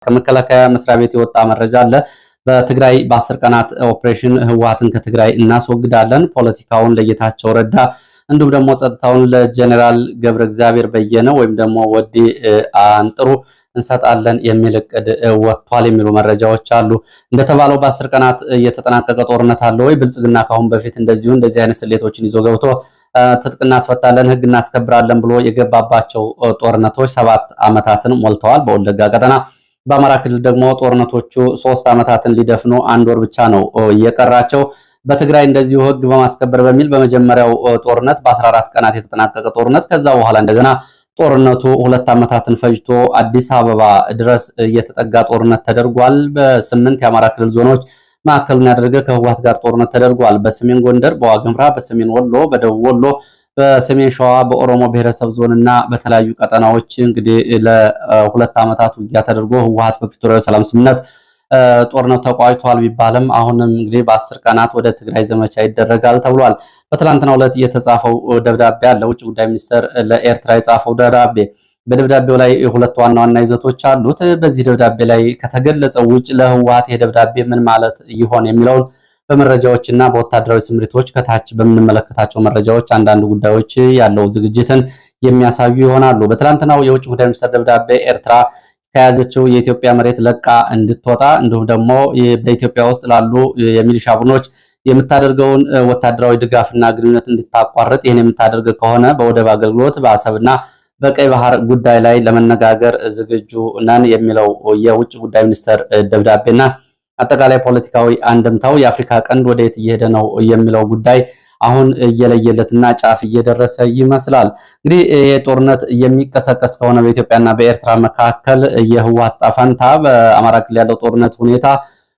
ከመከላከያ መስሪያ ቤት የወጣ መረጃ አለ። በትግራይ በ10 ቀናት ኦፕሬሽን ህወሓትን ከትግራይ እናስወግዳለን፣ ፖለቲካውን ለጌታቸው ረዳ እንዲሁም ደግሞ ጸጥታውን ለጀነራል ገብረ እግዚአብሔር በየነ ወይም ደግሞ ወዲ አንጥሩ እንሰጣለን የሚል እቅድ ወጥቷል የሚሉ መረጃዎች አሉ። እንደተባለው በ10 ቀናት የተጠናቀቀ ጦርነት አለ ወይ? ብልጽግና ካሁን በፊት እንደዚህ አይነት ስሌቶችን ይዞ ገብቶ ትጥቅ እናስፈታለን፣ ህግ እናስከብራለን ብሎ የገባባቸው ጦርነቶች 7 ዓመታትን ሞልተዋል በወለጋ ቀጠና። በአማራ ክልል ደግሞ ጦርነቶቹ 3 ዓመታትን ሊደፍኑ 1 ወር ብቻ ነው እየቀራቸው። በትግራይ እንደዚሁ ህግ በማስከበር በሚል በመጀመሪያው ጦርነት በ14 ቀናት የተጠናቀቀ ጦርነት፣ ከዛ በኋላ እንደገና ጦርነቱ 2 ዓመታትን ፈጅቶ አዲስ አበባ ድረስ እየተጠጋ ጦርነት ተደርጓል። በ8 የአማራ ክልል ዞኖች ማዕከሉን ያደረገ ከህወሓት ጋር ጦርነት ተደርጓል። በሰሜን ጎንደር፣ በዋግምራ፣ በሰሜን ወሎ፣ በደቡብ ወሎ፣ በሰሜን ሸዋ፣ በኦሮሞ ብሔረሰብ ዞን እና በተለያዩ ቀጠናዎች እንግዲህ ለ2 ዓመታት ውጊያ ተደርጎ ህወሓት በፕሪቶሪያው ሰላም ስምምነት ጦርነቱ ተቋጭቷል ቢባልም አሁንም እንግዲህ በ10 ቀናት ወደ ትግራይ ዘመቻ ይደረጋል ተብሏል። በትላንትናው ዕለት የተጻፈው ደብዳቤ አለ። ውጭ ጉዳይ ሚኒስቴር ለኤርትራ የጻፈው ደብዳቤ። በደብዳቤው ላይ 2 ዋና ዋና ይዘቶች አሉት። በዚህ ደብዳቤ ላይ ከተገለጸው ውጭ ለህወሓት የደብዳቤ ምን ማለት ይሆን የሚለውን በመረጃዎችና በወታደራዊ ስምሪቶች ከታች በምንመለከታቸው መረጃዎች አንዳንድ ጉዳዮች ያለው ዝግጅትን የሚያሳዩ ይሆናሉ። በትላንትናው የውጭ ጉዳይ ሚኒስቴር ደብዳቤ ኤርትራ ከያዘችው የኢትዮጵያ መሬት ለቃ እንድትወጣ እንዲሁም ደግሞ በኢትዮጵያ ውስጥ ላሉ የሚሊሻ ቡድኖች የምታደርገውን ወታደራዊ ድጋፍና ግንኙነት እንድታቋርጥ፣ ይህን የምታደርግ ከሆነ በወደብ አገልግሎት በአሰብና በቀይ ባህር ጉዳይ ላይ ለመነጋገር ዝግጁ ነን የሚለው የውጭ ጉዳይ ሚኒስቴር ደብዳቤና አጠቃላይ ፖለቲካዊ አንድምታው የአፍሪካ ቀንድ ወደየት እየሄደ ነው የሚለው ጉዳይ አሁን እየለየለትና ጫፍ እየደረሰ ይመስላል። እንግዲህ ይሄ ጦርነት የሚቀሰቀስ ከሆነ በኢትዮጵያና በኤርትራ መካከል የህወሓት ዕጣ ፈንታ፣ በአማራ ክልል ያለው ጦርነት ሁኔታ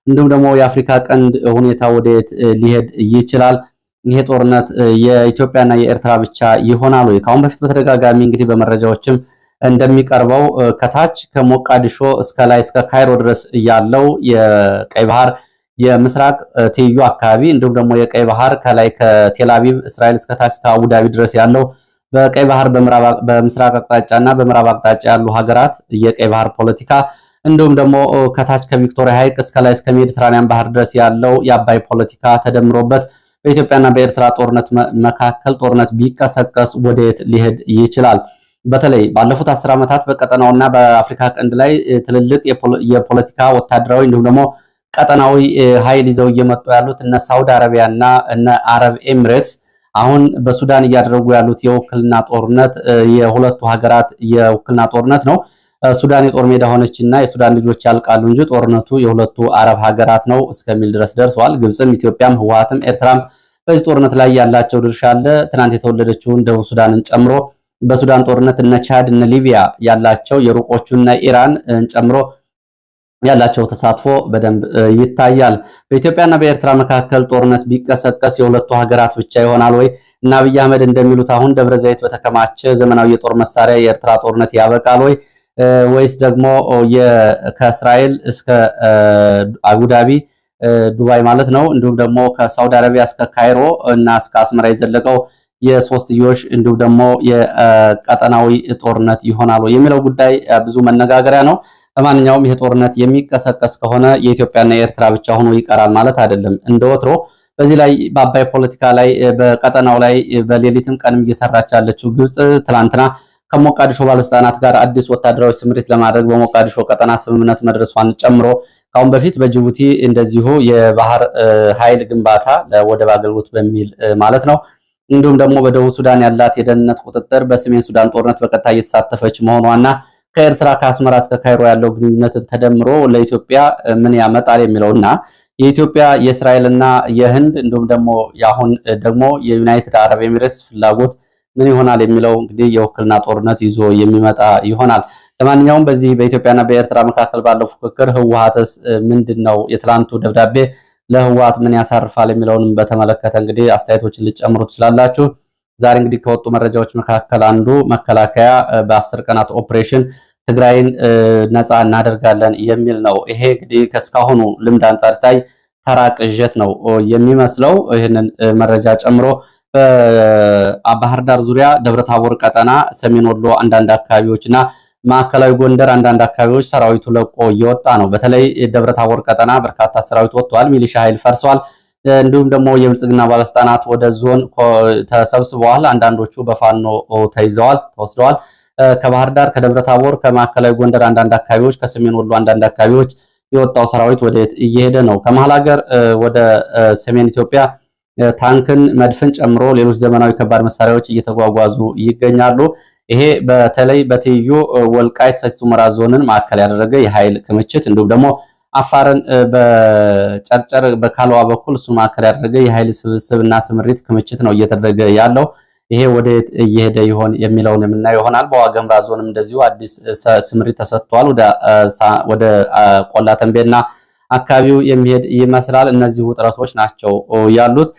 እንዲሁም ደግሞ የአፍሪካ ቀንድ ሁኔታ ወደየት ሊሄድ ይችላል? ይሄ ጦርነት የኢትዮጵያና የኤርትራ ብቻ ይሆናል ወይ? ከአሁን በፊት በተደጋጋሚ እንግዲህ በመረጃዎችም እንደሚቀርበው ከታች ከሞቃዲሾ እስከ ላይ እስከ ካይሮ ድረስ ያለው የቀይ ባህር የምስራቅ ትይዩ አካባቢ እንዲሁም ደግሞ የቀይ ባህር ከላይ ከቴልአቪቭ እስራኤል እስከ ታች ከአቡዳቢ ድረስ ያለው በቀይ ባህር በምስራቅ አቅጣጫና በምዕራብ አቅጣጫ ያሉ ሀገራት የቀይ ባህር ፖለቲካ እንዲሁም ደግሞ ከታች ከቪክቶሪያ ሐይቅ እስከ ላይ እስከ ሜዲትራኒያን ባህር ድረስ ያለው የአባይ ፖለቲካ ተደምሮበት በኢትዮጵያና በኤርትራ ጦርነት መካከል ጦርነት ቢቀሰቀስ ወደየት ሊሄድ ይችላል? በተለይ ባለፉት 10 ዓመታት በቀጠናውና በአፍሪካ ቀንድ ላይ ትልልቅ የፖለቲካ ወታደራዊ እንዲሁም ደግሞ ቀጠናዊ ኃይል ይዘው እየመጡ ያሉት እነ ሳውዲ አረቢያና እነ አረብ ኤሚሬትስ አሁን በሱዳን እያደረጉ ያሉት የውክልና ጦርነት የሁለቱ ሀገራት የውክልና ጦርነት ነው። ሱዳን የጦር ሜዳ ሆነችና የሱዳን ልጆች ያልቃሉ እንጂ ጦርነቱ የሁለቱ አረብ ሀገራት ነው እስከሚል ድረስ ደርሷል። ግብፅም፣ ኢትዮጵያም፣ ህወሓትም ኤርትራም በዚህ ጦርነት ላይ ያላቸው ድርሻ አለ። ትናንት የተወለደችውን ደቡብ ሱዳንን ጨምሮ በሱዳን ጦርነት እነ ቻድ እነ ሊቢያ ያላቸው የሩቆቹ እነ ኢራን ጨምሮ ያላቸው ተሳትፎ በደንብ ይታያል። በኢትዮጵያና በኤርትራ መካከል ጦርነት ቢቀሰቀስ የሁለቱ ሀገራት ብቻ ይሆናል ወይ? እና አብይ አህመድ እንደሚሉት አሁን ደብረ ዘይት በተከማቸ ዘመናዊ የጦር መሳሪያ የኤርትራ ጦርነት ያበቃል ወይ? ወይስ ደግሞ ከእስራኤል እስከ አቡዳቢ ዱባይ ማለት ነው እንዲሁም ደግሞ ከሳውዲ አረቢያ እስከ ካይሮ እና እስከ አስመራ የዘለቀው የሶስትዮሽ እንዲሁም ደግሞ የቀጠናዊ ጦርነት ይሆናል የሚለው ጉዳይ ብዙ መነጋገሪያ ነው። ለማንኛውም ይሄ ጦርነት የሚቀሰቀስ ከሆነ የኢትዮጵያና የኤርትራ ብቻ ሆኖ ይቀራል ማለት አይደለም። እንደወትሮ በዚህ ላይ በአባይ ፖለቲካ ላይ በቀጠናው ላይ በሌሊትም ቀንም እየሰራች ያለችው ግብጽ ትላንትና ከሞቃዲሾ ባለስልጣናት ጋር አዲስ ወታደራዊ ስምሪት ለማድረግ በሞቃዲሾ ቀጠና ስምምነት መድረሷን ጨምሮ ካሁን በፊት በጅቡቲ እንደዚሁ የባህር ኃይል ግንባታ ለወደብ አገልግሎት በሚል ማለት ነው እንዲሁም ደግሞ በደቡብ ሱዳን ያላት የደህንነት ቁጥጥር በሰሜን ሱዳን ጦርነት በቀጥታ እየተሳተፈች መሆኗና ከኤርትራ ከአስመራ እስከ ካይሮ ያለው ግንኙነት ተደምሮ ለኢትዮጵያ ምን ያመጣል የሚለውና የኢትዮጵያ የእስራኤልና የህንድ እንዲሁም ደግሞ ያሁን ደግሞ የዩናይትድ አረብ ኤሚሬትስ ፍላጎት ምን ይሆናል የሚለው እንግዲህ የውክልና ጦርነት ይዞ የሚመጣ ይሆናል። ለማንኛውም በዚህ በኢትዮጵያና በኤርትራ መካከል ባለው ፉክክር ህወሓትስ ምንድነው የትላንቱ ደብዳቤ ለህወሓት ምን ያሳርፋል የሚለውንም በተመለከተ እንግዲህ አስተያየቶችን ልጨምሩ ትችላላችሁ። ዛሬ እንግዲህ ከወጡ መረጃዎች መካከል አንዱ መከላከያ በ10 ቀናት ኦፕሬሽን ትግራይን ነፃ እናደርጋለን የሚል ነው። ይሄ እንግዲህ ከስካሁኑ ልምድ አንጻር ሳይ ተራ ቅዠት ነው የሚመስለው። ይህንን መረጃ ጨምሮ በባህር ዳር ዙሪያ፣ ደብረታቦር ቀጠና፣ ሰሜን ወሎ አንዳንድ አካባቢዎችና ማዕከላዊ ጎንደር አንዳንድ አካባቢዎች ሰራዊቱ ለቆ እየወጣ ነው። በተለይ ደብረታቦር ቀጠና በርካታ ሰራዊት ወጥቷል። ሚሊሻ ኃይል ፈርሷል። እንዲሁም ደግሞ የብልጽግና ባለስልጣናት ወደ ዞን ተሰብስበዋል። አንዳንዶቹ በፋኖ ተወስደዋል። ከባህር ዳር፣ ከደብረታቦር፣ ከማዕከላዊ ጎንደር አንዳንድ አካባቢዎች፣ ከሰሜን ወሎ አንዳንድ አካባቢዎች የወጣው ሰራዊት ወዴት እየሄደ ነው? ከመሃል ሀገር ወደ ሰሜን ኢትዮጵያ ታንክን፣ መድፍን ጨምሮ ሌሎች ዘመናዊ ከባድ መሳሪያዎች እየተጓጓዙ ይገኛሉ። ይሄ በተለይ በትይዩ ወልቃይት ሰቲት ሁመራ ዞንን ማዕከል ያደረገ የኃይል ክምችት እንዲሁም ደግሞ አፋርን በጨርጨር በካልዋ በኩል እሱ ማዕከል ያደረገ የኃይል ስብስብና ስምሪት ክምችት ነው እየተደረገ ያለው። ይሄ ወዴት እየሄደ ይሆን የሚለውን የምናየው ይሆናል። በዋገምራ ዞንም እንደዚሁ አዲስ ስምሪት ተሰጥቷል። ወደ ቆላ ተንቤና አካባቢው የሚሄድ ይመስላል። እነዚህ ውጥረቶች ናቸው ያሉት።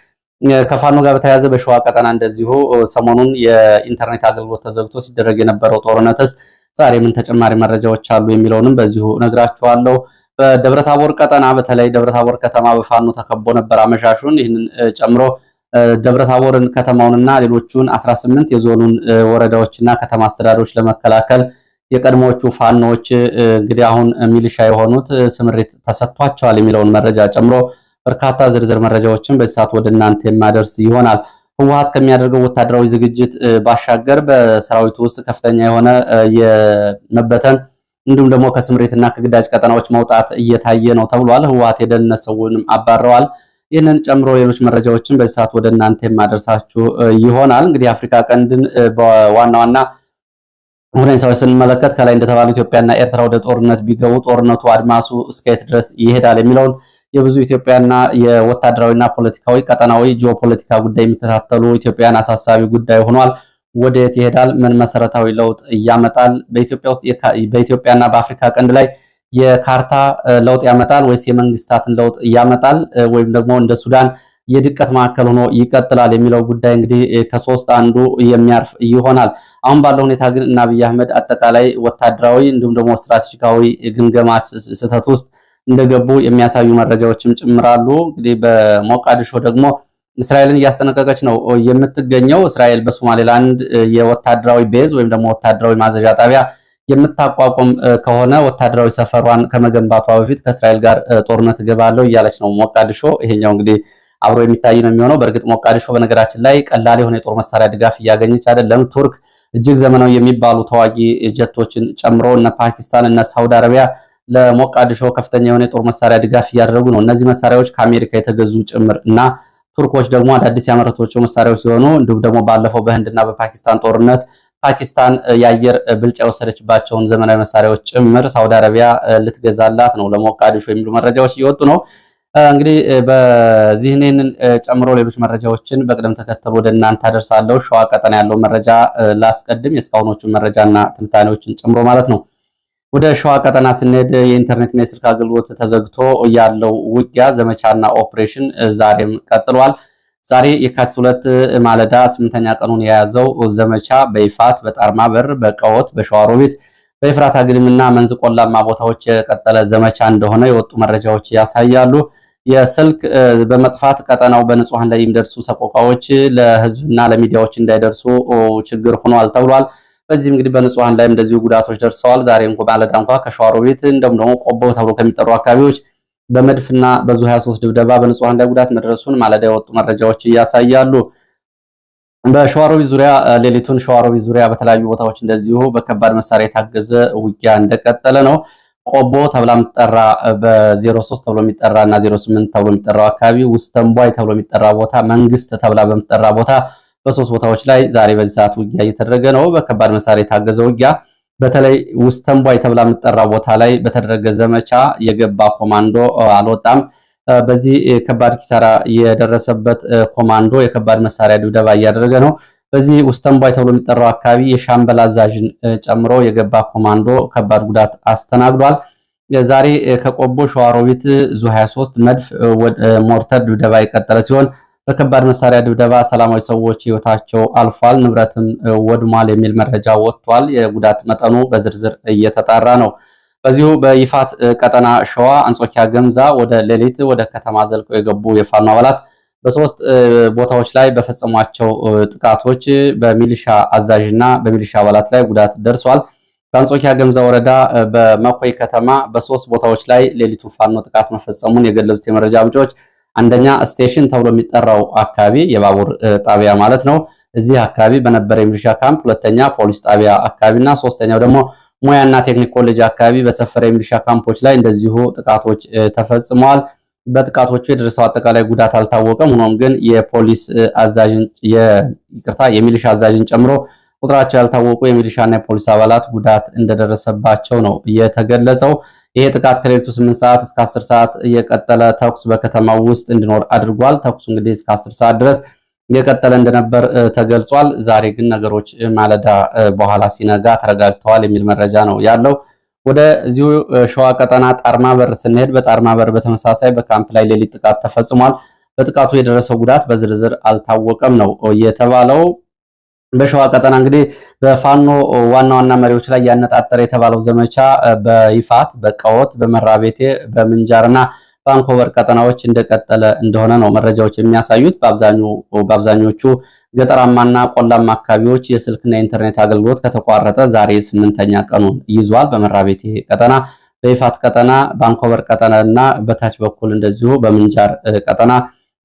ከፋኖ ጋር በተያያዘ በሸዋ ቀጠና እንደዚሁ ሰሞኑን የኢንተርኔት አገልግሎት ተዘግቶ ሲደረግ የነበረው ጦርነትስ ዛሬ ምን ተጨማሪ መረጃዎች አሉ የሚለውንም በዚሁ ነግራችኋለሁ። በደብረታቦር ቀጠና በተለይ ደብረታቦር ከተማ በፋኖ ተከቦ ነበር አመሻሹን። ይህንን ጨምሮ ደብረታቦርን ከተማውንና ሌሎቹን 18 የዞኑን ወረዳዎችና ከተማ አስተዳደሮች ለመከላከል የቀድሞዎቹ ፋኖዎች እንግዲህ አሁን ሚሊሻ የሆኑት ስምሪት ተሰጥቷቸዋል የሚለውን መረጃ ጨምሮ በርካታ ዝርዝር መረጃዎችን በዚህ ሰዓት ወደ እናንተ የማደርስ ይሆናል። ህወሓት ከሚያደርገው ወታደራዊ ዝግጅት ባሻገር በሰራዊቱ ውስጥ ከፍተኛ የሆነ የመበተን እንዲሁም ደግሞ ከስምሪትና ከግዳጅ ቀጠናዎች መውጣት እየታየ ነው ተብሏል። ህወሓት የደህንነት ሰውንም አባረዋል። ይህንን ጨምሮ ሌሎች መረጃዎችን በዚህ ሰዓት ወደ እናንተ የማደርሳችሁ ይሆናል። እንግዲህ አፍሪካ ቀንድን በዋና ዋና ሁኔታዎች ስንመለከት ከላይ እንደተባለው ኢትዮጵያና ኤርትራ ወደ ጦርነት ቢገቡ ጦርነቱ አድማሱ እስከየት ድረስ ይሄዳል የሚለውን የብዙ ኢትዮጵያና የወታደራዊና ፖለቲካዊ ቀጠናዊ ጂኦፖለቲካ ጉዳይ የሚከታተሉ ኢትዮጵያን አሳሳቢ ጉዳይ ሆኗል። ወዴት ይሄዳል? ምን መሰረታዊ ለውጥ ያመጣል? በኢትዮጵያና በአፍሪካ ቀንድ ላይ የካርታ ለውጥ ያመጣል ወይስ የመንግስታትን ለውጥ ያመጣል? ወይም ደግሞ እንደ ሱዳን የድቀት ማዕከል ሆኖ ይቀጥላል የሚለው ጉዳይ እንግዲህ ከሶስት አንዱ የሚያርፍ ይሆናል። አሁን ባለው ሁኔታ ግን እና አብይ አህመድ አጠቃላይ ወታደራዊ እንዲሁም ደግሞ ስትራቴጂካዊ ግምገማ ስህተት ውስጥ እንደገቡ የሚያሳዩ መረጃዎችም ጭምራሉ። እንግዲህ በሞቃዲሾ ደግሞ እስራኤልን እያስጠነቀቀች ነው የምትገኘው። እስራኤል በሶማሌላንድ የወታደራዊ ቤዝ ወይም ደግሞ ወታደራዊ ማዘዣ ጣቢያ የምታቋቁም ከሆነ ወታደራዊ ሰፈሯን ከመገንባቷ በፊት ከእስራኤል ጋር ጦርነት እገባለሁ እያለች ነው ሞቃዲሾ። ይሄኛው እንግዲህ አብሮ የሚታይ ነው የሚሆነው። በእርግጥ ሞቃዲሾ በነገራችን ላይ ቀላል የሆነ የጦር መሳሪያ ድጋፍ እያገኘች አይደለም። ቱርክ እጅግ ዘመናዊ የሚባሉ ተዋጊ ጀቶችን ጨምሮ እነ ፓኪስታን እነ ሳውዲ አረቢያ ለሞቃዲሾ ከፍተኛ የሆነ የጦር መሳሪያ ድጋፍ እያደረጉ ነው። እነዚህ መሳሪያዎች ከአሜሪካ የተገዙ ጭምር እና ቱርኮች ደግሞ አዳዲስ ያመረቷቸው መሳሪያዎች ሲሆኑ እንዲሁም ደግሞ ባለፈው በህንድና በፓኪስታን ጦርነት ፓኪስታን የአየር ብልጫ የወሰደችባቸውን ዘመናዊ መሳሪያዎች ጭምር ሳውዲ አረቢያ ልትገዛላት ነው ለሞቃዲሾ የሚሉ መረጃዎች እየወጡ ነው። እንግዲህ በዚህ ይህንን ጨምሮ ሌሎች መረጃዎችን በቅደም ተከተል ወደ እናንተ አደርሳለሁ። ሸዋ ቀጠና ያለው መረጃ ላስቀድም፣ የእስካሁኖቹን መረጃና ትንታኔዎችን ጨምሮ ማለት ነው። ወደ ሸዋ ቀጠና ስንሄድ የኢንተርኔትና የስልክ አገልግሎት ተዘግቶ ያለው ውጊያ ዘመቻና ኦፕሬሽን ዛሬም ቀጥሏል። ዛሬ የካቲት 2 ማለዳ 8ኛ ቀኑን የያዘው ዘመቻ በይፋት በጣርማ በር፣ በቀወት፣ በሸዋሮቢት፣ በኤፍራታ ግድምና መንዝ ቆላማ ቦታዎች የቀጠለ ዘመቻ እንደሆነ የወጡ መረጃዎች ያሳያሉ። የስልክ በመጥፋት ቀጠናው በንጹሃን ላይ የሚደርሱ ሰቆቃዎች ለህዝብና ለሚዲያዎች እንዳይደርሱ ችግር ሆኗል ተብሏል። በዚህም እንግዲህ በንጹሃን ላይ እንደዚሁ ጉዳቶች ደርሰዋል። ዛሬ ማለዳ እንኳን ከሸዋሮቢት እንደውም ደግሞ ቆቦ ተብሎ ከሚጠሩ አካባቢዎች በመድፍና በዙ 23 ድብደባ በንጹሃን ላይ ጉዳት መድረሱን ማለዳ የወጡ መረጃዎች ያሳያሉ። በሸዋሮቢት ዙሪያ ሌሊቱን ሸዋሮቢት ዙሪያ በተለያዩ ቦታዎች እንደዚሁ በከባድ መሳሪያ የታገዘ ውጊያ እንደቀጠለ ነው። ቆቦ ተብላ የምትጠራ በ03 ተብሎ የሚጠራ እና 08 ተብሎ የሚጠራው አካባቢ ውስጥ ተንቧይ ተብሎ የሚጠራ ቦታ፣ መንግስት ተብላ በምትጠራ ቦታ በሶስት ቦታዎች ላይ ዛሬ በዚህ ሰዓት ውጊያ እየተደረገ ነው። በከባድ መሳሪያ የታገዘ ውጊያ በተለይ ውስጥ ተንቧይ ተብላ የምትጠራ ቦታ ላይ በተደረገ ዘመቻ የገባ ኮማንዶ አልወጣም። በዚህ ከባድ ኪሳራ የደረሰበት ኮማንዶ የከባድ መሳሪያ ድብደባ እያደረገ ነው። በዚህ ውስጥ ተንቧይ ተብሎ የሚጠራው አካባቢ የሻምበል አዛዥን ጨምሮ የገባ ኮማንዶ ከባድ ጉዳት አስተናግዷል። ዛሬ ከቆቦ ሸዋሮቢት ዙ 23 መድፍ ሞርተር ድብደባ የቀጠለ ሲሆን በከባድ መሳሪያ ድብደባ ሰላማዊ ሰዎች ህይወታቸው አልፏል፣ ንብረትም ወድሟል የሚል መረጃ ወጥቷል። የጉዳት መጠኑ በዝርዝር እየተጣራ ነው። በዚሁ በይፋት ቀጠና ሸዋ አንጾኪያ ገምዛ ወደ ሌሊት ወደ ከተማ ዘልቀው የገቡ የፋኖ አባላት በሶስት ቦታዎች ላይ በፈጸሟቸው ጥቃቶች በሚሊሻ አዛዥና በሚሊሻ አባላት ላይ ጉዳት ደርሷል። በአንጾኪያ ገምዛ ወረዳ በመኮይ ከተማ በ3 ቦታዎች ላይ ሌሊቱ ፋኖ ጥቃት መፈጸሙን የገለጹት የመረጃ ምንጮች አንደኛ ስቴሽን ተብሎ የሚጠራው አካባቢ የባቡር ጣቢያ ማለት ነው፣ እዚህ አካባቢ በነበረ የሚሊሻ ካምፕ፣ ሁለተኛ ፖሊስ ጣቢያ አካባቢና ሶስተኛው ደግሞ ሙያና ቴክኒክ ኮሌጅ አካባቢ በሰፈረ የሚሊሻ ካምፖች ላይ እንደዚሁ ጥቃቶች ተፈጽመዋል። በጥቃቶቹ የደረሰው አጠቃላይ ጉዳት አልታወቀም። ሆኖም ግን የፖሊስ አዛዥን የሚሊሻ አዛዥን ጨምሮ ቁጥራቸው ያልታወቁ የሚሊሻና የፖሊስ አባላት ጉዳት እንደደረሰባቸው ነው የተገለጸው። ይሄ ጥቃት ከሌሊቱ 8 ሰዓት እስከ 10 ሰዓት የቀጠለ ተኩስ በከተማው ውስጥ እንዲኖር አድርጓል። ተኩሱ እንግዲህ እስከ 10 ሰዓት ድረስ የቀጠለ እንደነበር ተገልጿል። ዛሬ ግን ነገሮች ማለዳ በኋላ ሲነጋ ተረጋግተዋል የሚል መረጃ ነው ያለው። ወደ እዚሁ ሸዋ ቀጠና ጣርማ በር ስንሄድ በጣርማ በር በተመሳሳይ በካምፕ ላይ ሌሊት ጥቃት ተፈጽሟል። በጥቃቱ የደረሰው ጉዳት በዝርዝር አልታወቀም ነው የተባለው። በሸዋ ቀጠና እንግዲህ በፋኖ ዋና ዋና መሪዎች ላይ ያነጣጠረ የተባለው ዘመቻ በይፋት በቀወት በመራቤቴ በምንጃርና በአንኮበር ቀጠናዎች እንደቀጠለ እንደሆነ ነው መረጃዎች የሚያሳዩት። በአብዛኞቹ ገጠራማና ቆላማ አካባቢዎች የስልክና የኢንተርኔት አገልግሎት ከተቋረጠ ዛሬ 8ኛ ቀኑን ይዟል። በመራቤቴ ቀጠና፣ በይፋት ቀጠና፣ በአንኮበር ቀጠና እና በታች በኩል እንደዚሁ በምንጃር ቀጠና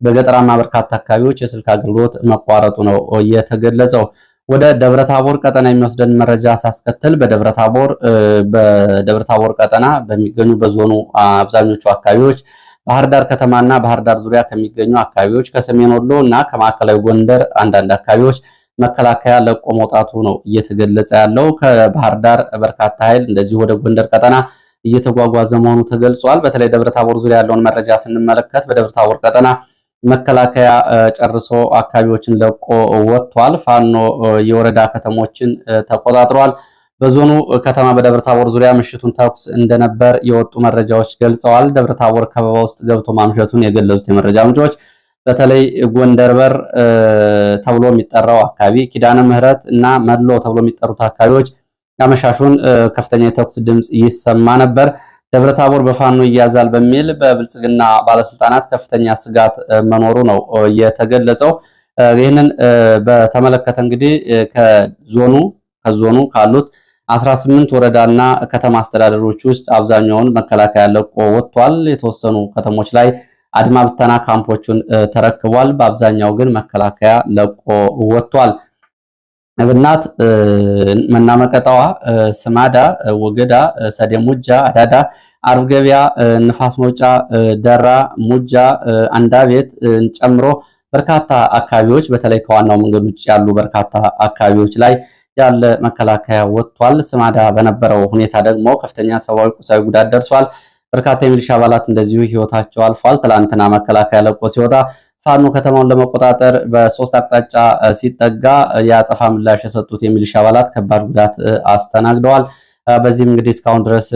በገጠራማ በርካታ አካባቢዎች የስልክ አገልግሎት መቋረጡ ነው የተገለጸው። ወደ ደብረታቦር ቀጠና የሚወስደን መረጃ ሳስከትል በደብረታቦር ቀጠና በሚገኙ በዞኑ አብዛኞቹ አካባቢዎች ባህር ዳር ከተማና ባህር ዳር ዙሪያ ከሚገኙ አካባቢዎች ከሰሜን ወሎ እና ከማዕከላዊ ጎንደር አንዳንድ አካባቢዎች መከላከያ ለቆ መውጣቱ ነው እየተገለጸ ያለው። ከባህር ዳር በርካታ ኃይል እንደዚሁ ወደ ጎንደር ቀጠና እየተጓጓዘ መሆኑ ተገልጿል። በተለይ ደብረታቦር ዙሪያ ያለውን መረጃ ስንመለከት በደብረታቦር ቀጠና መከላከያ ጨርሶ አካባቢዎችን ለቆ ወጥቷል። ፋኖ የወረዳ ከተሞችን ተቆጣጥሯል። በዞኑ ከተማ በደብረታቦር ዙሪያ ምሽቱን ተኩስ እንደነበር የወጡ መረጃዎች ገልጸዋል። ደብረታቦር ከበባ ውስጥ ገብቶ ማምሸቱን የገለጹት የመረጃ ምንጮች በተለይ ጎንደር በር ተብሎ የሚጠራው አካባቢ፣ ኪዳነ ምህረት እና መድሎ ተብሎ የሚጠሩት አካባቢዎች አመሻሹን ከፍተኛ የተኩስ ድምፅ ይሰማ ነበር። ደብረታቦር በፋኖ ይያዛል በሚል በብልጽግና ባለስልጣናት ከፍተኛ ስጋት መኖሩ ነው የተገለጸው። ይህንን በተመለከተ እንግዲህ ከዞኑ ካሉት 18 ወረዳና ከተማ አስተዳደሮች ውስጥ አብዛኛውን መከላከያ ለቆ ወጥቷል። የተወሰኑ ከተሞች ላይ አድማ ብተና ካምፖቹን ተረክቧል። በአብዛኛው ግን መከላከያ ለቆ ወጥቷል። እብናት፣ መናመቀጣዋ፣ ስማዳ፣ ወገዳ፣ ሰደሙጃ፣ አዳዳ፣ አርብ ገበያ፣ ንፋስ መውጫ፣ ደራ፣ ሙጃ፣ አንዳቤት ጨምሮ በርካታ አካባቢዎች በተለይ ከዋናው መንገድ ውጭ ያሉ በርካታ አካባቢዎች ላይ ያለ መከላከያ ወጥቷል። ስማዳ በነበረው ሁኔታ ደግሞ ከፍተኛ ሰብአዊ፣ ቁሳዊ ጉዳት ደርሷል። በርካታ የሚሊሻ አባላት እንደዚሁ ህይወታቸው አልፏል። ትላንትና መከላከያ ለቆ ሲወጣ ፋኖ ከተማውን ለመቆጣጠር በ3 አቅጣጫ ሲጠጋ የአጸፋ ምላሽ የሰጡት የሚሊሻ አባላት ከባድ ጉዳት አስተናግደዋል። በዚህም እንግዲህ እስካሁን ድረስ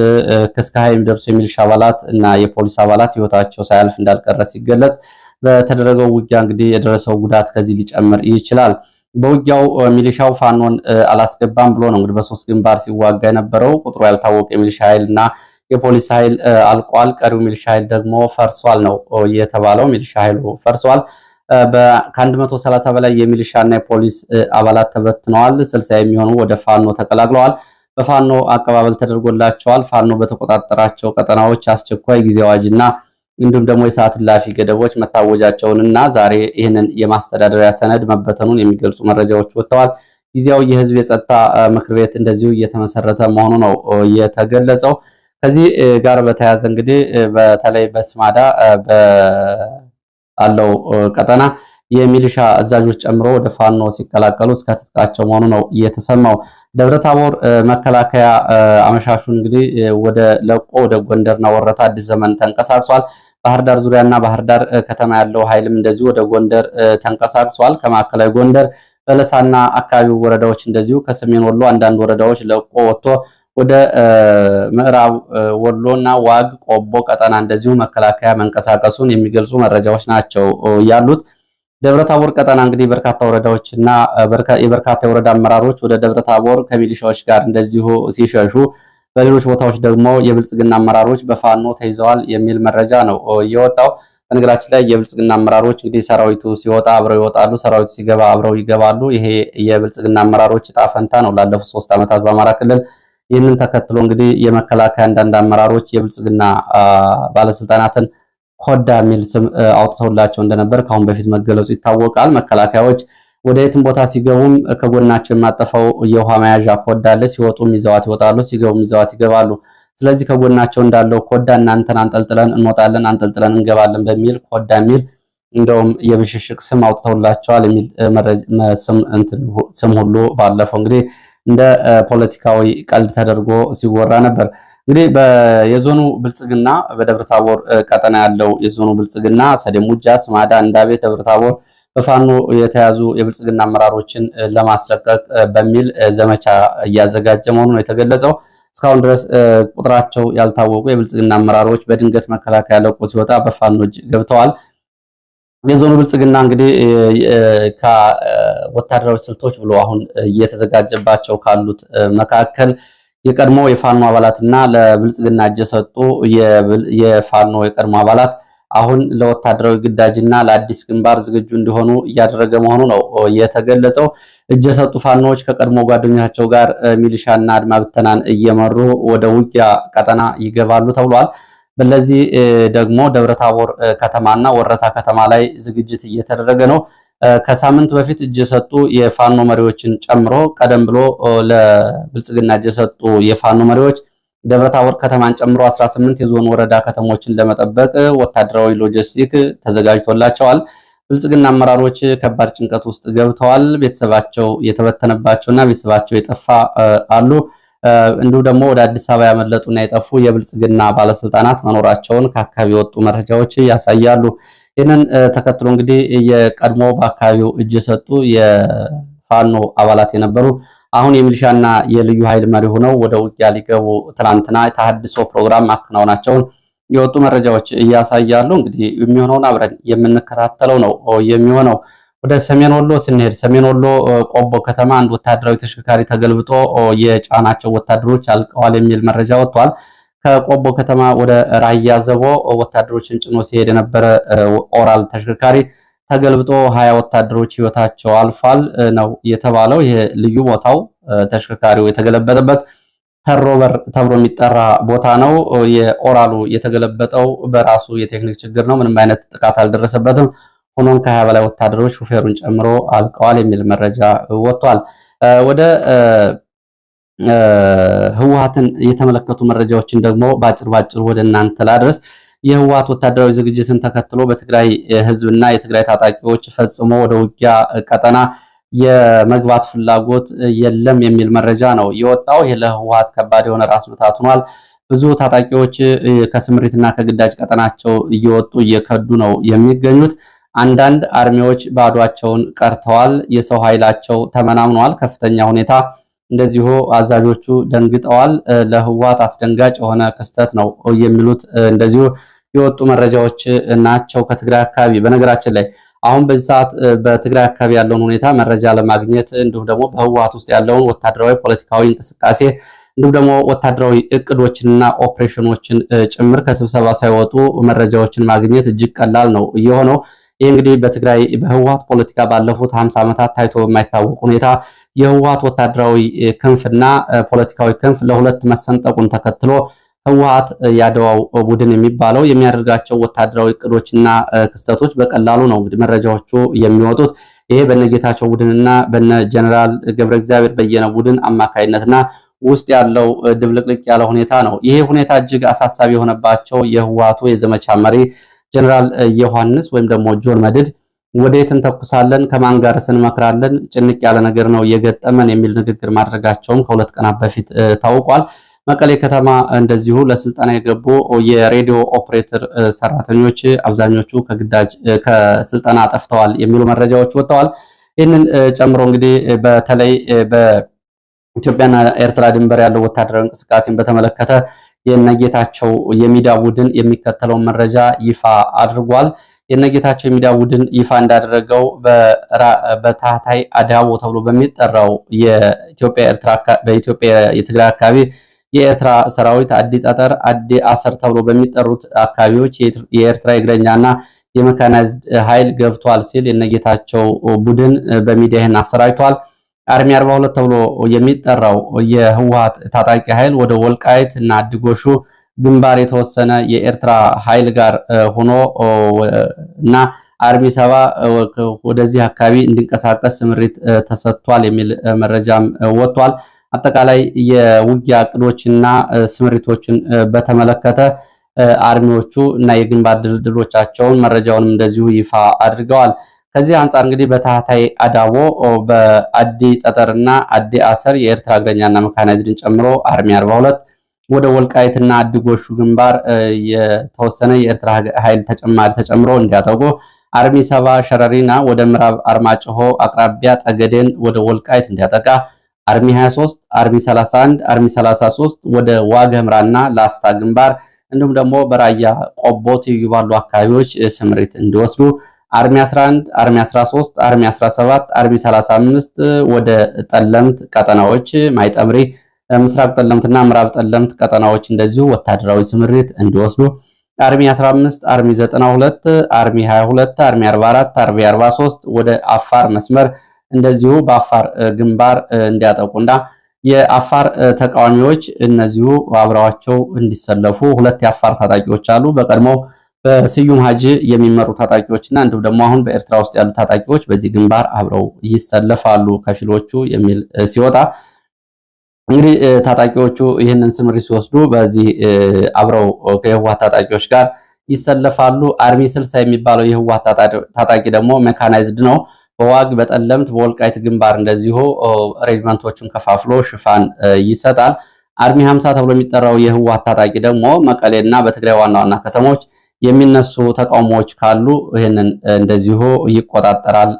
እስከ 20 የሚደርሱ የሚሊሻ አባላት እና የፖሊስ አባላት ህይወታቸው ሳያልፍ እንዳልቀረ ሲገለጽ፣ በተደረገው ውጊያ እንግዲህ የደረሰው ጉዳት ከዚህ ሊጨምር ይችላል። በውጊያው ሚሊሻው ፋኖን አላስገባም ብሎ ነው እንግዲህ በ3 ግንባር ሲዋጋ የነበረው። ቁጥሩ ያልታወቀ የሚሊሻ ኃይል እና የፖሊስ ኃይል አልቋል። ቀሪው ሚሊሻ ኃይል ደግሞ ፈርሷል ነው የተባለው። ሚሊሻ ኃይሉ ፈርሷል። ከ130 በላይ የሚሊሻና የፖሊስ አባላት ተበትነዋል። 60 የሚሆኑ ወደ ፋኖ ተቀላቅለዋል። በፋኖ አቀባበል ተደርጎላቸዋል። ፋኖ በተቆጣጠራቸው ቀጠናዎች አስቸኳይ ጊዜ አዋጅና እንዲሁም ደግሞ የሰዓት እላፊ ገደቦች መታወጃቸውንና ዛሬ ይህንን የማስተዳደሪያ ሰነድ መበተኑን የሚገልጹ መረጃዎች ወጥተዋል። ጊዜያዊ የህዝብ የጸጥታ ምክር ቤት እንደዚሁ እየተመሰረተ መሆኑ ነው የተገለጸው። ከዚህ ጋር በተያያዘ እንግዲህ በተለይ በስማዳ ባለው ቀጠና የሚሊሻ አዛዦች ጨምሮ ወደ ፋኖ ሲቀላቀሉ እስከ ትጥቃቸው መሆኑ ነው የተሰማው። ደብረታቦር መከላከያ አመሻሹን እንግዲህ ወደ ለቆ ወደ ጎንደርና ወረታ አዲስ ዘመን ተንቀሳቅሷል። ባህር ዳር ዙሪያና ባህር ዳር ከተማ ያለው ኃይልም እንደዚሁ ወደ ጎንደር ተንቀሳቅሷል። ከማዕከላዊ ጎንደር በለሳና አካባቢው ወረዳዎች እንደዚሁ ከሰሜን ወሎ አንዳንድ ወረዳዎች ለቆ ወጥቶ ወደ ምዕራብ ወሎና ዋግ ቆቦ ቀጠና እንደዚሁ መከላከያ መንቀሳቀሱን የሚገልጹ መረጃዎች ናቸው ያሉት። ደብረታቦር ቀጠና እንግዲህ በርካታ ወረዳዎችና የበርካታ የወረዳ አመራሮች ወደ ደብረታቦር ከሚሊሻዎች ጋር እንደዚሁ ሲሸሹ፣ በሌሎች ቦታዎች ደግሞ የብልጽግና አመራሮች በፋኖ ተይዘዋል የሚል መረጃ ነው የወጣው። በነገራችን ላይ የብልጽግና አመራሮች እንግዲህ ሰራዊቱ ሲወጣ አብረው ይወጣሉ፣ ሰራዊቱ ሲገባ አብረው ይገባሉ። ይሄ የብልጽግና አመራሮች ዕጣ ፈንታ ነው ላለፉት 3 ዓመታት በአማራ ክልል ይህንን ተከትሎ እንግዲህ የመከላከያ አንዳንድ አመራሮች የብልጽግና ባለስልጣናትን ኮዳ የሚል ስም አውጥተውላቸው እንደነበር ከአሁን በፊት መገለጹ ይታወቃል። መከላከያዎች ወደ የትም ቦታ ሲገቡም ከጎናቸው የማጠፋው የውሃ መያዣ ኮዳ አለ። ሲወጡም ይዘዋት ይወጣሉ፣ ሲገቡም ይዘዋት ይገባሉ። ስለዚህ ከጎናቸው እንዳለው ኮዳ እናንተን አንጠልጥለን እንወጣለን፣ አንጠልጥለን እንገባለን በሚል ኮዳ የሚል እንደውም የብሽሽቅ ስም አውጥተውላቸዋል የሚል ስም ሁሉ ባለፈው እንግዲህ እንደ ፖለቲካዊ ቀልድ ተደርጎ ሲወራ ነበር። እንግዲህ የዞኑ ብልጽግና በደብረታቦር ቀጠና ያለው የዞኑ ብልጽግና ሰደሙጃ፣ ስማዳ፣ እንዳቤ፣ ደብረታቦር በፋኖ የተያዙ የብልጽግና አመራሮችን ለማስለቀቅ በሚል ዘመቻ እያዘጋጀ መሆኑ ነው የተገለጸው። እስካሁን ድረስ ቁጥራቸው ያልታወቁ የብልጽግና አመራሮች በድንገት መከላከያ ለቆ ሲወጣ በፋኖ እጅ ገብተዋል። የዞኑ ብልጽግና እንግዲህ ከወታደራዊ ስልቶች ብሎ አሁን እየተዘጋጀባቸው ካሉት መካከል የቀድሞ የፋኖ አባላትና ለብልጽግና እጅ የሰጡ የፋኖ የቀድሞ አባላት አሁን ለወታደራዊ ግዳጅና ለአዲስ ግንባር ዝግጁ እንዲሆኑ እያደረገ መሆኑ ነው የተገለጸው። እጅ የሰጡ ፋኖዎች ከቀድሞ ጓደኞቻቸው ጋር ሚሊሻና አድማ ብተናን እየመሩ ወደ ውጊያ ቀጠና ይገባሉ ተብሏል። በለዚህ ደግሞ ደብረታቦር ከተማና ወረታ ከተማ ላይ ዝግጅት እየተደረገ ነው። ከሳምንት በፊት እጅ የሰጡ የፋኖ መሪዎችን ጨምሮ ቀደም ብሎ ለብልጽግና እጅ የሰጡ የፋኖ መሪዎች ደብረታቦር ከተማን ጨምሮ 18 የዞን ወረዳ ከተሞችን ለመጠበቅ ወታደራዊ ሎጂስቲክ ተዘጋጅቶላቸዋል። ብልጽግና አመራሮች ከባድ ጭንቀት ውስጥ ገብተዋል። ቤተሰባቸው የተበተነባቸውና ቤተሰባቸው የጠፋ አሉ። እንዲሁም ደግሞ ወደ አዲስ አበባ ያመለጡና የጠፉ የብልጽግና ባለስልጣናት መኖራቸውን ከአካባቢ የወጡ መረጃዎች ያሳያሉ። ይህንን ተከትሎ እንግዲህ የቀድሞ በአካባቢው እጅ የሰጡ የፋኖ አባላት የነበሩ አሁን የሚሊሻና የልዩ ኃይል መሪ ሆነው ወደ ውጊያ ሊገቡ ትናንትና የተሃድሶ ፕሮግራም ማከናወናቸውን የወጡ መረጃዎች እያሳያሉ። እንግዲህ የሚሆነውን አብረን የምንከታተለው ነው የሚሆነው። ወደ ሰሜን ወሎ ስንሄድ ሰሜን ወሎ ቆቦ ከተማ አንድ ወታደራዊ ተሽከርካሪ ተገልብጦ የጫናቸው ወታደሮች አልቀዋል የሚል መረጃ ወጥቷል። ከቆቦ ከተማ ወደ ራያ ዘቦ ወታደሮችን ጭኖ ሲሄድ የነበረ ኦራል ተሽከርካሪ ተገልብጦ 20 ወታደሮች ህይወታቸው አልፏል ነው የተባለው። ይሄ ልዩ ቦታው ተሽከርካሪው የተገለበጠበት ተሮበር ተብሎ የሚጠራ ቦታ ነው። የኦራሉ የተገለበጠው በራሱ የቴክኒክ ችግር ነው። ምንም አይነት ጥቃት አልደረሰበትም። ሆኖም ከ20 በላይ ወታደሮች ሹፌሩን ጨምሮ አልቀዋል የሚል መረጃ ወጥቷል። ወደ ህወሓትን የተመለከቱ መረጃዎችን ደግሞ ባጭር ወደ እናንተ ላድረስ። የህወሓት ወታደራዊ ዝግጅትን ተከትሎ በትግራይ ህዝብና የትግራይ ታጣቂዎች ፈጽሞ ወደ ውጊያ ቀጠና የመግባት ፍላጎት የለም የሚል መረጃ ነው የወጣው። ይህ ለህወሓት ከባድ የሆነ ራስ ምታት ሆኗል። ብዙ ታጣቂዎች ከስምሪትና ከግዳጅ ቀጠናቸው እየወጡ እየከዱ ነው የሚገኙት። አንዳንድ አርሚዎች ባዷቸውን ቀርተዋል። የሰው ኃይላቸው ተመናምኗል ከፍተኛ ሁኔታ። እንደዚሁ አዛዦቹ ደንግጠዋል። ለህወሓት አስደንጋጭ የሆነ ክስተት ነው የሚሉት እንደዚሁ የወጡ መረጃዎች ናቸው ከትግራይ አካባቢ። በነገራችን ላይ አሁን በዚህ ሰዓት በትግራይ አካባቢ ያለውን ሁኔታ መረጃ ለማግኘት እንዲሁም ደግሞ በህወሓት ውስጥ ያለውን ወታደራዊ ፖለቲካዊ እንቅስቃሴ እንዲሁም ደግሞ ወታደራዊ እቅዶችንና ኦፕሬሽኖችን ጭምር ከስብሰባ ሳይወጡ መረጃዎችን ማግኘት እጅግ ቀላል ነው እየሆነው። ይህ እንግዲህ በትግራይ በህወሓት ፖለቲካ ባለፉት 50 ዓመታት ታይቶ በማይታወቅ ሁኔታ የህወሓት ወታደራዊ ክንፍና ፖለቲካዊ ክንፍ ለሁለት መሰንጠቁን ተከትሎ ህወሓት ያደዋው ቡድን የሚባለው የሚያደርጋቸው ወታደራዊ እቅዶችና ክስተቶች በቀላሉ ነው እንግዲህ መረጃዎቹ የሚወጡት። ይሄ በነጌታቸው ቡድንና በነ ጀነራል ገብረ እግዚአብሔር በየነ ቡድን አማካይነትና ውስጥ ያለው ድብልቅልቅ ያለ ሁኔታ ነው። ይሄ ሁኔታ እጅግ አሳሳቢ የሆነባቸው የህወሓቱ የዘመቻ መሪ ጀነራል ዮሐንስ ወይም ደግሞ ጆን መድድ ወዴት እንተኩሳለን፣ ከማን ጋር እንመክራለን፣ ጭንቅ ያለ ነገር ነው የገጠመን የሚል ንግግር ማድረጋቸውም ከሁለት ቀናት በፊት ታውቋል። መቀሌ ከተማ እንደዚሁ ለስልጠና የገቡ የሬዲዮ ኦፕሬተር ሰራተኞች አብዛኞቹ ከስልጠና ጠፍተዋል የሚሉ መረጃዎች ወጥተዋል። ይህንን ጨምሮ እንግዲህ በተለይ በኢትዮጵያና ኤርትራ ድንበር ያለው ወታደራዊ እንቅስቃሴን በተመለከተ የነጌታቸው የሚዲያ ቡድን የሚከተለውን መረጃ ይፋ አድርጓል። የነጌታቸው የሚዲያ ቡድን ይፋ እንዳደረገው በታህታይ አዳቦ ተብሎ በሚጠራው በኢትዮጵያ የትግራይ አካባቢ የኤርትራ ሰራዊት አዲ ጠጠር፣ አዲ አሰር ተብሎ በሚጠሩት አካባቢዎች የኤርትራ የእግረኛና የመካናይዝድ ኃይል ገብቷል ሲል የነጌታቸው ቡድን በሚዲያ ይህን አሰራጭቷል። አርሚ 42 ተብሎ የሚጠራው የህወሓት ታጣቂ ኃይል ወደ ወልቃይት እና አዲጎሹ ግንባር የተወሰነ የኤርትራ ኃይል ጋር ሆኖ እና አርሚ 70 ወደዚህ አካባቢ እንዲንቀሳቀስ ስምሪት ተሰጥቷል የሚል መረጃም ወጥቷል። አጠቃላይ የውጊያ እቅዶችና ስምሪቶችን በተመለከተ አርሚዎቹ እና የግንባር ድልድሎቻቸውን መረጃውንም እንደዚሁ ይፋ አድርገዋል። ከዚህ አንጻር እንግዲህ በታህታይ አዳቦ በአዲ ጠጠርና አዲ አሰር የኤርትራ እግረኛና መካናይዝድን ጨምሮ አርሚ 42 ወደ ወልቃይትና አዲጎሹ ግንባር የተወሰነ የኤርትራ ኃይል ተጨማሪ ተጨምሮ እንዲያጠቁ፣ አርሚ 70 ሸረሪና ወደ ምዕራብ አርማጭሆ አቅራቢያ ጠገዴን ወደ ወልቃይት እንዲያጠቃ፣ አርሚ 23፣ አርሚ 31፣ አርሚ 33 ወደ ዋግ ኽምራና ላስታ ግንባር እንዲሁም ደግሞ በራያ ቆቦ ትይዩ ባሉ አካባቢዎች ስምሪት እንዲወስዱ፣ አርሚ 11፣ አርሚ 13፣ አርሚ 17፣ አርሚ 35 ወደ ጠለምት ቀጠናዎች ማይጠምሪ፣ ምስራቅ ጠለምትና ምዕራብ ጠለምት ቀጠናዎች እንደዚሁ ወታደራዊ ስምሪት እንዲወስዱ፣ አርሚ 15፣ አርሚ 92፣ አርሚ 22፣ አርሚ 44፣ አርሚ 43 ወደ አፋር መስመር እንደዚሁ በአፋር ግንባር እንዲያጠቁና የአፋር ተቃዋሚዎች እነዚሁ አብረዋቸው እንዲሰለፉ ሁለት የአፋር ታጣቂዎች አሉ። በቀድሞ በስዩም ሀጂ የሚመሩ ታጣቂዎችና እንዲሁም ደግሞ አሁን በኤርትራ ውስጥ ያሉ ታጣቂዎች በዚህ ግንባር አብረው ይሰለፋሉ ከፊሎቹ የሚል ሲወጣ እንግዲህ ታጣቂዎቹ ይህንን ስምሪት ሲወስዱ በዚህ አብረው ከህወሓት ታጣቂዎች ጋር ይሰለፋሉ። አርሚ 60 የሚባለው የህወሓት ታጣቂ ደግሞ ሜካናይዝድ ነው። በዋግ በጠለምት በወልቃይት ግንባር እንደዚሁ ሬጅመንቶቹን ከፋፍሎ ሽፋን ይሰጣል። አርሚ 50 ተብሎ የሚጠራው የህወሓት ታጣቂ ደግሞ መቀሌና በትግራይ ዋና ዋና ከተሞች የሚነሱ ተቃውሞዎች ካሉ ይህንን እንደዚሁ ይቆጣጠራል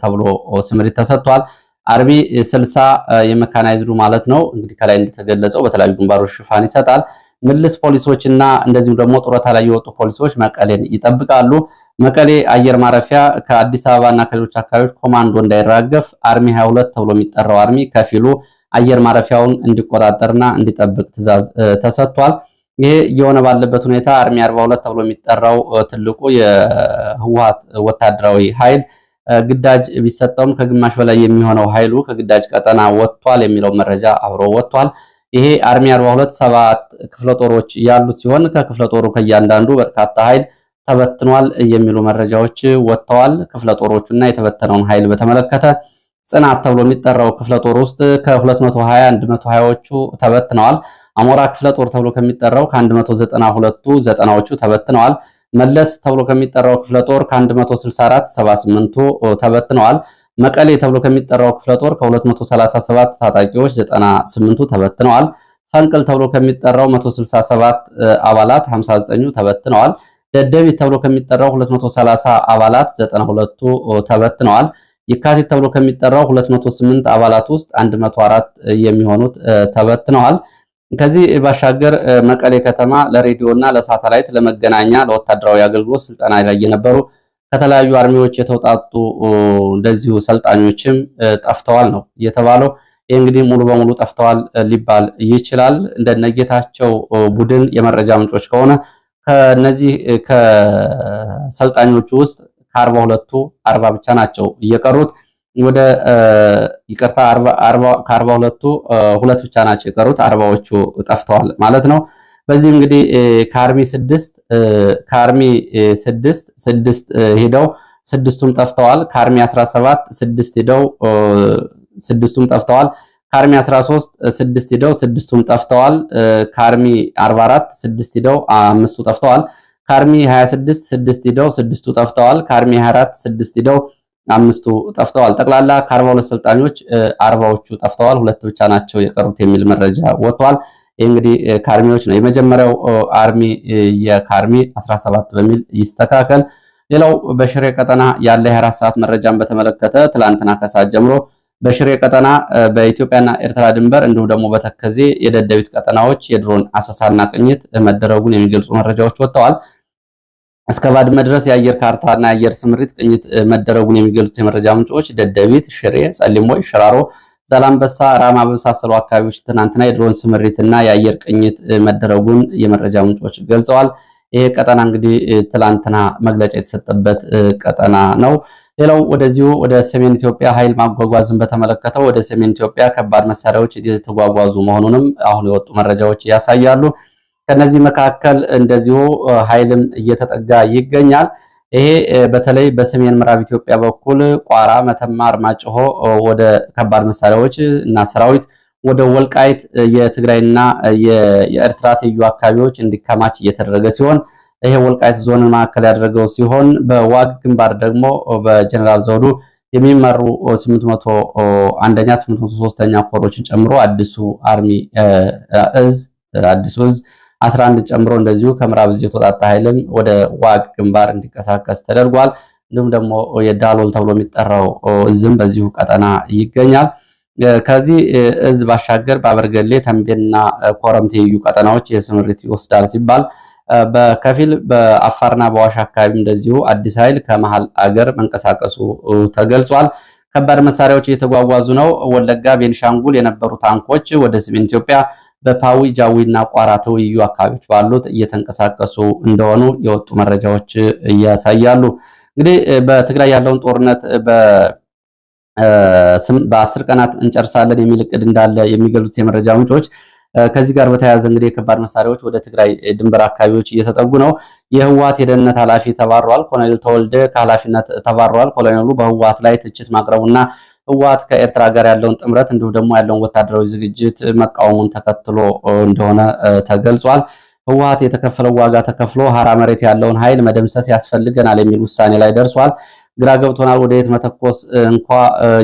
ተብሎ ስምሪት ተሰጥቷል። አርሚ 60 የመካናይዝዱ ማለት ነው እንግዲህ ከላይ እንደተገለጸው በተለያዩ ግንባሮች ሽፋን ይሰጣል። ምልስ ፖሊሶችና እንደዚሁ ደግሞ ጡረታ ላይ የወጡ ፖሊሶች መቀሌን ይጠብቃሉ። መቀሌ አየር ማረፊያ ከአዲስ አበባና ከሌሎች አካባቢዎች ኮማንዶ እንዳይራገፍ አርሚ 22 ተብሎ የሚጠራው አርሚ ከፊሉ አየር ማረፊያውን እንዲቆጣጠርና እንዲጠብቅ ትዕዛዝ ተሰጥቷል። ይሄ የሆነ ባለበት ሁኔታ አርሚ 42 ተብሎ የሚጠራው ትልቁ የህወሓት ወታደራዊ ኃይል ግዳጅ ቢሰጠውም ከግማሽ በላይ የሚሆነው ኃይሉ ከግዳጅ ቀጠና ወጥቷል የሚለው መረጃ አብሮ ወጥቷል። ይሄ አርሚ 42 7 ክፍለ ጦሮች ያሉት ሲሆን ከክፍለ ጦሩ ከእያንዳንዱ በርካታ ኃይል ተበትኗል የሚሉ መረጃዎች ወጥተዋል። ክፍለ ጦሮቹና የተበተነውን ኃይል በተመለከተ ጽናት ተብሎ የሚጠራው ክፍለ ጦር ውስጥ ከ220 120ዎቹ ተበትነዋል። አሞራ ክፍለ ጦር ተብሎ ከሚጠራው ከ192ቱ 90ዎቹ ተበትነዋል። መለስ ተብሎ ከሚጠራው ክፍለ ጦር ከ164 78ቱ ተበትነዋል። መቀሌ ተብሎ ከሚጠራው ክፍለ ጦር ከ237 ታጣቂዎች 98ቱ ተበትነዋል። ፈንቅል ተብሎ ከሚጠራው 167 አባላት 59ኙ ተበትነዋል። ደደቢት ተብሎ ከሚጠራው 230 አባላት 92ቱ ተበትነዋል። የካቲት ተብሎ ከሚጠራው 208 አባላት ውስጥ 104 የሚሆኑት ተበትነዋል። ከዚህ ባሻገር መቀሌ ከተማ ለሬዲዮና ለሳተላይት ለመገናኛ ለወታደራዊ አገልግሎት ስልጠና ላይ የነበሩ ከተለያዩ አርሚዎች የተውጣጡ እንደዚሁ ሰልጣኞችም ጠፍተዋል ነው የተባለው። ይህ እንግዲህ ሙሉ በሙሉ ጠፍተዋል ሊባል ይችላል። እንደነጌታቸው ቡድን የመረጃ ምንጮች ከሆነ ከነዚህ ከሰልጣኞቹ ውስጥ ከ42ቱ 40 ብቻ ናቸው እየቀሩት። ወደ ይቅርታ ከ42ቱ 2 ብቻ ናቸው የቀሩት፣ 40ዎቹ ጠፍተዋል ማለት ነው። በዚህ እንግዲህ ከአርሚ 6 ሄደው 6ቱም ጠፍተዋል። ከአርሚ 17 6 ሄደው 6ቱም ጠፍተዋል። ከአርሚ 13 6 ሄደው 6ቱም ጠፍተዋል። ከአርሚ 44 6 ሄደው 5ቱ ጠፍተዋል። ከአርሚ 26 6 ሄደው 6ቱ ጠፍተዋል። ከአርሚ 24 6 ሄደው 5ቱ ጠፍተዋል። ጠቅላላ ከ42 ሰልጣኞች 40ዎቹ ጠፍተዋል፣ 2 ብቻ ናቸው የቀሩት የሚል መረጃ ወጥቷል። ይህ እንግዲህ ከአርሚዎች ነው። የመጀመሪያው አርሚ የካርሚ 17 በሚል ይስተካከል። ሌላው በሽሬ ቀጠና ያለ 24 ሰዓት መረጃን በተመለከተ ትላንትና ከሰዓት ጀምሮ በሽሬ ቀጠና በኢትዮጵያና ኤርትራ ድንበር እንዲሁም ደግሞ በተከዜ የደደቢት ቀጠናዎች የድሮን አሰሳና ቅኝት መደረጉን የሚገልጹ መረጃዎች ወጥተዋል። እስከ ባድመ ድረስ የአየር ካርታና የአየር ስምሪት ቅኝት መደረጉን የሚገልጹት የመረጃ ምንጮች ደደቢት፣ ሽሬ፣ ጸሊሞይ፣ ሽራሮ፣ ዛላምበሳ፣ ራማ በመሳሰሉ አካባቢዎች ትናንትና የድሮን ስምሪትና የአየር ቅኝት መደረጉን የመረጃ ምንጮች ገልጸዋል። ይሄ ቀጠና እንግዲህ ትላንትና መግለጫ የተሰጠበት ቀጠና ነው። ሌላው ወደዚሁ ወደ ሰሜን ኢትዮጵያ ኃይል ማጓጓዝን በተመለከተው ወደ ሰሜን ኢትዮጵያ ከባድ መሳሪያዎች እየተጓጓዙ መሆኑንም አሁን የወጡ መረጃዎች ያሳያሉ። ከነዚህ መካከል እንደዚሁ ኃይልም እየተጠጋ ይገኛል። ይሄ በተለይ በሰሜን ምዕራብ ኢትዮጵያ በኩል ቋራ፣ መተማ፣ አርማጭሆ ወደ ከባድ መሳሪያዎች እና ሰራዊት ወደ ወልቃይት የትግራይና የኤርትራ ትይዩ አካባቢዎች እንዲከማች እየተደረገ ሲሆን ይሄ ወልቃይት ዞንን ማዕከል ያደረገው ሲሆን በዋግ ግንባር ደግሞ በጀነራል ዘውዱ የሚመሩ 801ኛ 803ኛ ኮሮችን ጨምሮ አዲሱ እዝ 11 ጨምሮ እንደዚሁ ከምዕራብ እዝ የተወጣጣ ኃይልም ወደ ዋግ ግንባር እንዲቀሳቀስ ተደርጓል። እንዲሁም ደግሞ የዳሎል ተብሎ የሚጠራው እዝም በዚሁ ቀጠና ይገኛል። ከዚህ እዝ ባሻገር በአበርገሌ ተንቤንና ኮረም ትይዩ ቀጠናዎች የስምሪት ይወስዳል ሲባል በከፊል በአፋርና በዋሽ አካባቢ እንደዚሁ አዲስ ኃይል ከመሃል አገር መንቀሳቀሱ ተገልጿል። ከባድ መሳሪያዎች እየተጓጓዙ ነው። ወለጋ፣ ቤንሻንጉል የነበሩ ታንኮች ወደ ሰሜን ኢትዮጵያ በፓዊ ጃዊና ቋራ ትይዩ አካባቢዎች ባሉት እየተንቀሳቀሱ እንደሆኑ የወጡ መረጃዎች ያሳያሉ። እንግዲህ በትግራይ ያለውን ጦርነት በ10 ቀናት እንጨርሳለን የሚል እቅድ እንዳለ የሚገልጹት የመረጃ ምንጮች ከዚህ ጋር በተያያዘ እንግዲህ የከባድ መሳሪያዎች ወደ ትግራይ ድንበር አካባቢዎች እየተጠጉ ነው። የህወሓት የደህንነት ኃላፊ ተባረዋል። ኮሎኔል ተወልደ ከኃላፊነት ተባረዋል። ኮሎኔሉ በህወሓት ላይ ትችት ማቅረቡና ህወሓት ከኤርትራ ጋር ያለውን ጥምረት እንዲሁም ደግሞ ያለውን ወታደራዊ ዝግጅት መቃወሙን ተከትሎ እንደሆነ ተገልጿል። ህወሓት የተከፈለው ዋጋ ተከፍሎ ሀራ መሬት ያለውን ኃይል መደምሰስ ያስፈልገናል የሚል ውሳኔ ላይ ደርሷል። ግራ ገብቶናል፣ ወደየት መተኮስ እንኳ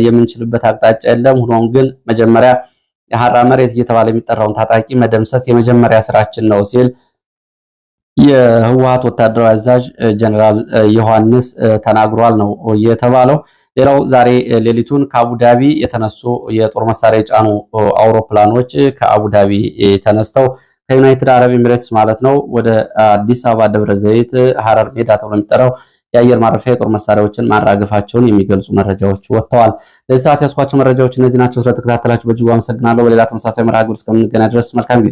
የምንችልበት አቅጣጫ የለም። ሆኖም ግን መጀመሪያ የሀራ መሬት እየተባለ የሚጠራውን ታጣቂ መደምሰስ የመጀመሪያ ስራችን ነው ሲል የህወሓት ወታደራዊ አዛዥ ጀነራል ዮሐንስ ተናግሯል ነው የተባለው። ሌላው ዛሬ ሌሊቱን ከአቡዳቢ የተነሱ የጦር መሳሪያ የጫኑ አውሮፕላኖች ከአቡዳቢ ተነስተው ከዩናይትድ አረብ ኤሚሬትስ ማለት ነው ወደ አዲስ አበባ ደብረ ዘይት ሐረር ሜዳ ተብሎ የሚጠራው የአየር ማረፊያ የጦር መሳሪያዎችን ማራገፋቸውን የሚገልጹ መረጃዎች ወጥተዋል። ለዚህ ሰዓት ያስኳቸው መረጃዎች እነዚህ ናቸው። ስለተከታተላችሁ በእጅጉ አመሰግናለሁ። በሌላ ተመሳሳይ መርሃ ግብር እስከምንገናኝ ድረስ መልካም ጊዜ